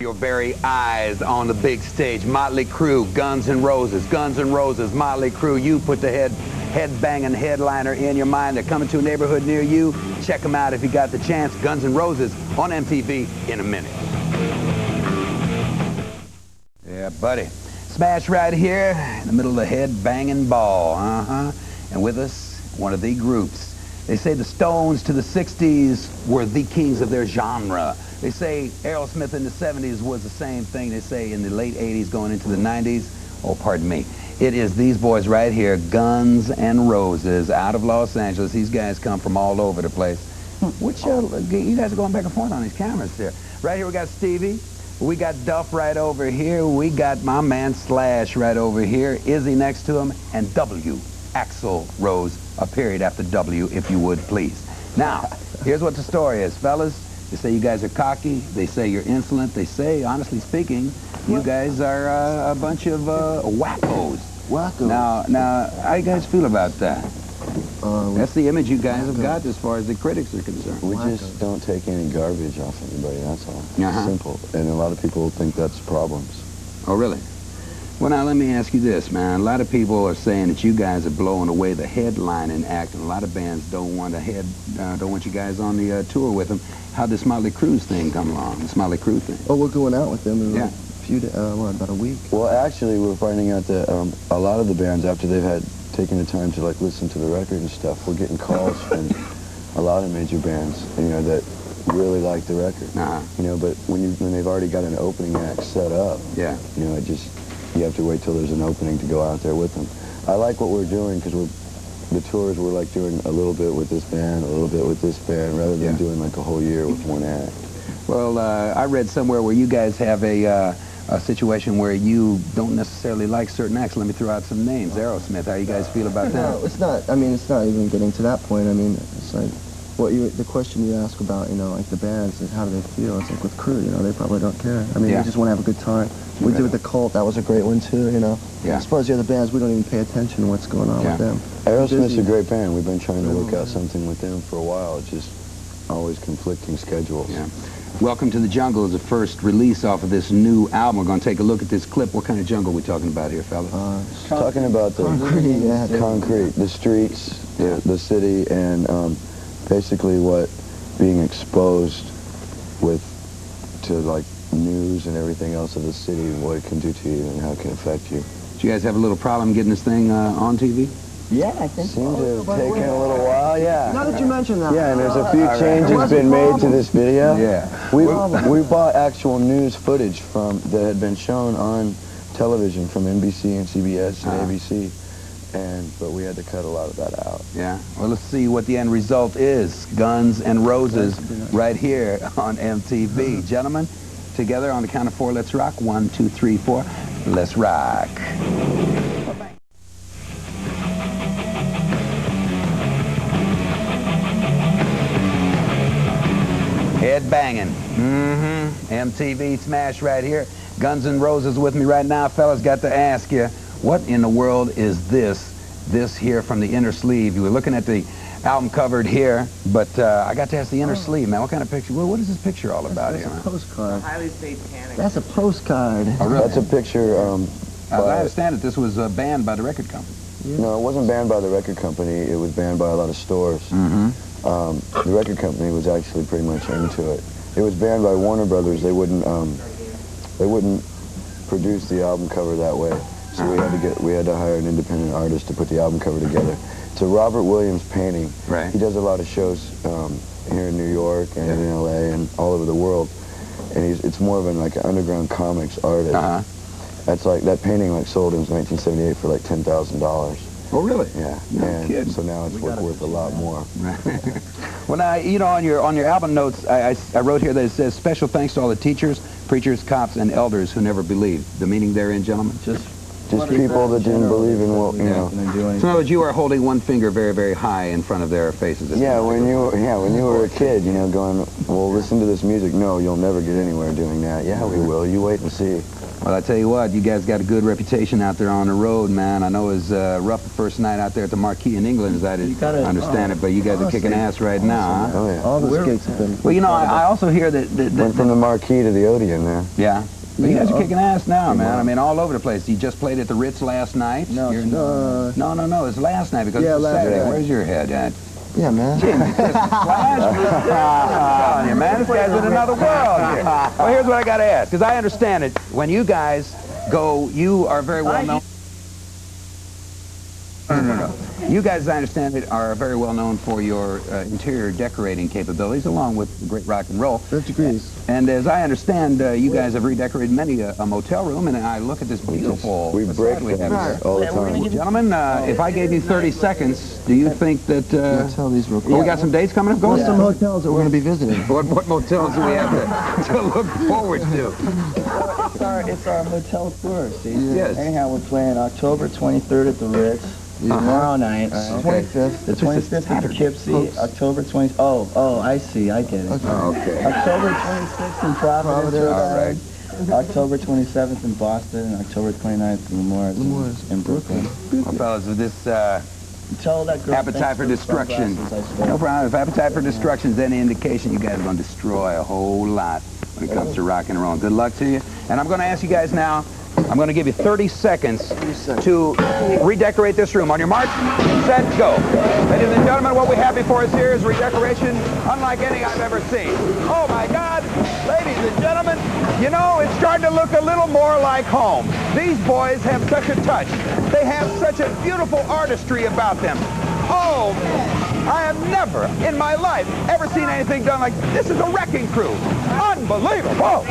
Your very eyes on the big stage. Motley Crue, Guns N' Roses, Motley Crue. You put the headbanging headliner in your mind. They're coming to a neighborhood near you. Check them out if you got the chance. Guns N' Roses on MTV in a minute. Yeah, buddy. Smash right here in the middle of the headbanging ball. And with us, one of the groups. They say the Stones to the 60s were the kings of their genre. They say Aerosmith in the 70s was the same thing. They say in the late 80s going into the 90s. Oh, pardon me. It is these boys right here, Guns N' Roses, out of Los Angeles. These guys come from all over the place. Which, you guys are going back and forth on these cameras here. Right here we got Stevie. We got Duff right over here. We got my man Slash right over here. Izzy next to him. And W, Axl Rose, a period after W, if you would, please. Now, here's what the story is, fellas. They say you guys are cocky. They say you're insolent. They say, honestly speaking, you guys are a bunch of wackos. Wackos. Now, how you guys feel about that? That's the image you guys have got as far as the critics are concerned. We just don't take any garbage off anybody, that's all. Simple. And a lot of people think that's problems. Oh, really? Well, now, let me ask you this, man. A lot of people are saying that you guys are blowing away the headlining act, and a lot of bands don't want you guys on the tour with them. How'd this Motley Crue thing come along, this Motley Crue thing? Oh, we're going out with them in a few days, about a week. Well, actually, we're finding out that a lot of the bands, after they've had taken the time to like listen to the record and stuff, we're getting calls from a lot of major bands, you know, that really like the record. You know, but when they've already got an opening act set up, you know, you have to wait till there's an opening to go out there with them. I like what we're doing because the tours we're like doing a little bit with this band, a little bit with this band, rather than doing like a whole year with one act. Well, I read somewhere where you guys have a situation where you don't necessarily like certain acts. Let me throw out some names. Aerosmith, how you guys feel about that? No, it's not. I mean, it's not even getting to that point. I mean, it's like the question you ask about, you know, like the bands, like how do they feel? It's like with Crue, you know, they probably don't care. I mean, they just want to have a good time. We did with the Cult, that was a great one too, you know. As far as the other bands, we don't even pay attention to what's going on with them. Aerosmith's a great band. We've been trying to work out something with them for a while. It's just always conflicting schedules. Welcome to the Jungle is the first release off of this new album. We're going to take a look at this clip. What kind of jungle are we talking about here, fellas? Talking about the concrete, the streets, the city, and basically what being exposed to like news and everything else of the city and what it can do to you and how it can affect you. Did you guys have a little problem getting this thing on TV? Yeah, I think Seemed to have taken a little while, Now that you mention that. Yeah, and there's a few changes been made to this video. We bought actual news footage that had been shown on television from NBC and CBS and ABC. But we had to cut a lot of that out. Well, let's see what the end result is. Guns N' Roses right here on MTV. Gentlemen, together on the count of 4, let's rock. 1, 2, 3, 4. Let's rock. Head banging. MTV smash right here. Guns N' Roses with me right now. Fellas, got to ask you, what in the world is this here from the inner sleeve? You were looking at the album covered here, but I got to ask the inner sleeve, man. What kind of picture? What is this picture all about here? That's a postcard. Highly satanic. That's a postcard. Oh, really? That's a picture. As I understand it, this was banned by the record company. No, it wasn't banned by the record company. It was banned by a lot of stores. The record company was actually pretty much into it. It was banned by Warner Brothers. They wouldn't produce the album cover that way. So we had to hire an independent artist to put the album cover together. It's a Robert Williams painting. Right. He does a lot of shows here in New York and in LA and all over the world. And it's more of an underground comics artist. That's that painting sold in 1978 for like $10,000. Oh, really? Yeah. No kidding. So now it's worth a lot more. Well, now, you know, on your album notes, I wrote here that it says, special thanks to all the teachers, preachers, cops, and elders who never believed. The meaning therein, gentlemen? Just people that didn't believe in what, you know. So in other words, you are holding one finger very, very high in front of their faces. When you were a kid, you know, going, well, listen to this music. No, you'll never get anywhere doing that. Yeah, we will. You wait and see. Well, I tell you what, you guys got a good reputation out there on the road, man. I know it was rough the first night out there at the Marquee in England, as I understand it, but you guys are kicking ass right now, huh? Oh, yeah. All the gigs have been... Well, you know, I also hear that... Went from the Marquee to the Odeon there. Yeah. But you guys are kicking ass now, man. I mean, all over the place. You just played at the Ritz last night? No, No, it's last night because it's last Saturday. night. Where's your head at? Yeah, man. I'm telling you, man, this guy's in another world here. Well, here's what I got to ask, because I understand it. When you guys go, you are very well known. No. You guys, as I understand it, are very well known for your interior decorating capabilities, along with great rock and roll. 5 degrees. And as I understand, you guys have redecorated many a motel room, and I look at this beautiful We break facade we have here. all the time. Gentlemen, if I gave you 30 seconds, do you think that... I'll tell these real quick. we got some dates coming up? Go Well, some hotels that we're going to be visiting. What motels do we have to look forward to? It's our motel tour, see? Yes. Anyhow, we're playing October 23rd at the Ritz. Tomorrow night. 25th. The 25th at Poughkeepsie. October 20th. Oh, I see. I get it. Okay. October 26th in Providence. All right. October 27th in Boston, and October 29th in Lemoore in Brooklyn. Well, fellas, with this Tell that girl appetite for destruction. sunglasses I stole. No problem. If appetite for destruction is any indication, you guys are going to destroy a whole lot when it comes to rock and roll. Good luck to you. And I'm going to ask you guys now, I'm going to give you 30 seconds to redecorate this room. On your march, set, go. Ladies and gentlemen, what we have before us here is redecoration unlike any I've ever seen. Oh my God, ladies and gentlemen, you know, it's starting to look a little more like home. These boys have such a touch. They have such a beautiful artistry about them. Oh, I have never in my life ever seen anything done like this. Is a wrecking crew. Unbelievable.